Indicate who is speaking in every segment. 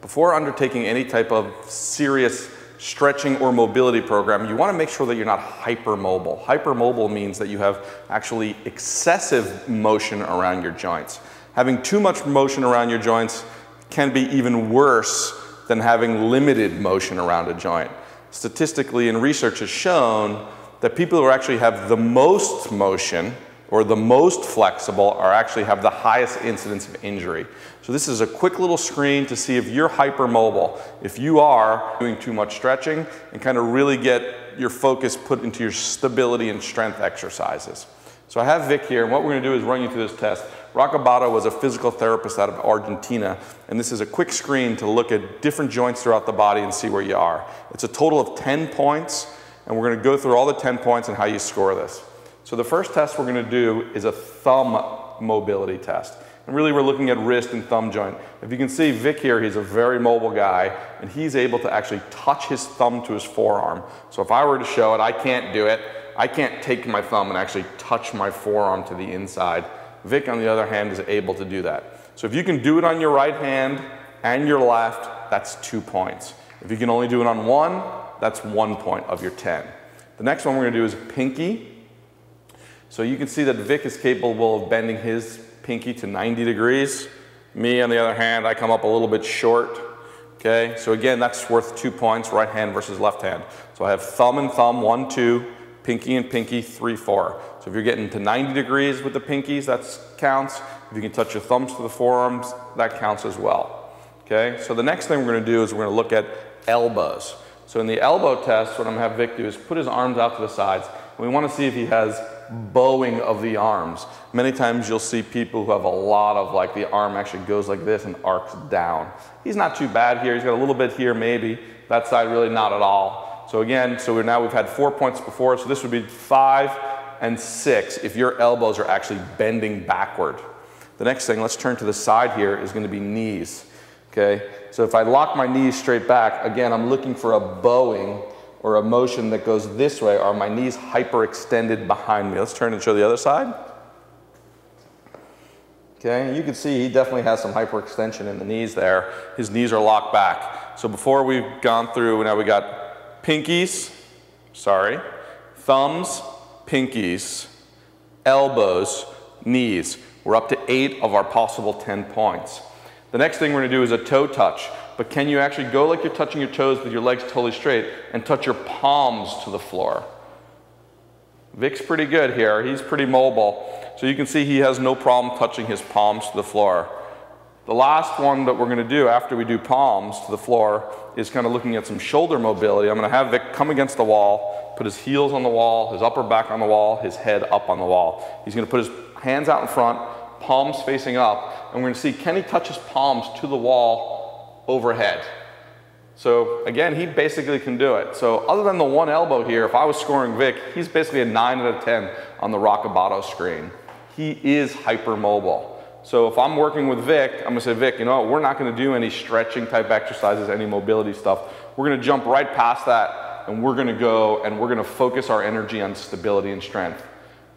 Speaker 1: before undertaking any type of serious stretching or mobility program, you want to make sure that you're not hypermobile. Hypermobile means that you have actually excessive motion around your joints. Having too much motion around your joints can be even worse than having limited motion around a joint. Statistically, and research has shown that people who actually have the most motion or the most flexible are actually have the highest incidence of injury. So this is a quick little screen to see if you're hypermobile, if you are doing too much stretching, and kind of really get your focus put into your stability and strength exercises. So I have Vic here, and what we're going to do is run you through this test. Racabado was a physical therapist out of Argentina, and this is a quick screen to look at different joints throughout the body and see where you are. It's a total of 10 points, and we're going to go through all the 10 points and how you score this. So the first test we're going to do is a thumb mobility test. And really we're looking at wrist and thumb joint. If you can see Vic here, he's a very mobile guy, and he's able to actually touch his thumb to his forearm. So if I were to show it, I can't do it. I can't take my thumb and actually touch my forearm to the inside. Vic, on the other hand, is able to do that. So if you can do it on your right hand and your left, that's 2 points. If you can only do it on one, that's 1 point of your 10. The next one we're going to do is pinky. So you can see that Vic is capable of bending his pinky to 90 degrees. Me, on the other hand, I come up a little bit short. Okay, so again, that's worth 2 points, right hand versus left hand. So I have thumb and thumb, 1, 2, pinky and pinky, 3, 4. So if you're getting to 90 degrees with the pinkies, that counts. If you can touch your thumbs to the forearms, that counts as well. Okay, so the next thing we're going to do is we're going to look at elbows. So in the elbow test, what I'm going to have Vic do is put his arms out to the sides. And we want to see if he has bowing of the arms. Many times you'll see people who have a lot of, like, the arm actually goes like this and arcs down. He's not too bad here. He's got a little bit here maybe. That side really not at all. So again, now we've had 4 points before, so this would be 5 and 6 if your elbows are actually bending backward. The next thing, let's turn to the side here, is going to be knees. Okay, so if I lock my knees straight back, again, I'm looking for a bowing or a motion that goes this way. Are my knees hyperextended behind me? Let's turn and show the other side. Okay, you can see he definitely has some hyperextension in the knees there. His knees are locked back. So before we've gone through, now we got pinkies, thumbs, pinkies, elbows, knees. We're up to 8 of our possible 10 points. The next thing we're going to do is a toe touch. But can you actually go like you're touching your toes with your legs totally straight and touch your palms to the floor? Vic's pretty good here. He's pretty mobile. So you can see he has no problem touching his palms to the floor. The last one that we're going to do after we do palms to the floor is kind of looking at some shoulder mobility. I'm going to have Vic come against the wall, put his heels on the wall, his upper back on the wall, his head up on the wall. He's going to put his hands out in front, palms facing up, and we're going to see, can he touch his palms to the wall overhead? So again, he basically can do it. So other than the one elbow here, if I was scoring Vic, he's basically a 9 out of 10 on the Racabado screen. He is hypermobile. So if I'm working with Vic, I'm going to say, Vic, you know what, we're not going to do any stretching type exercises, any mobility stuff. We're going to jump right past that, and we're going to go and we're going to focus our energy on stability and strength.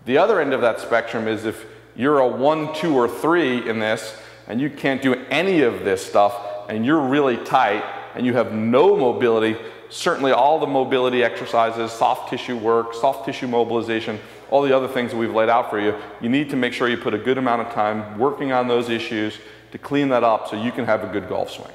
Speaker 1: The other end of that spectrum is if you're a 1, 2, or 3 in this, and you can't do any of this stuff, and you're really tight, and you have no mobility, certainly all the mobility exercises, soft tissue work, soft tissue mobilization, all the other things that we've laid out for you, you need to make sure you put a good amount of time working on those issues to clean that up so you can have a good golf swing.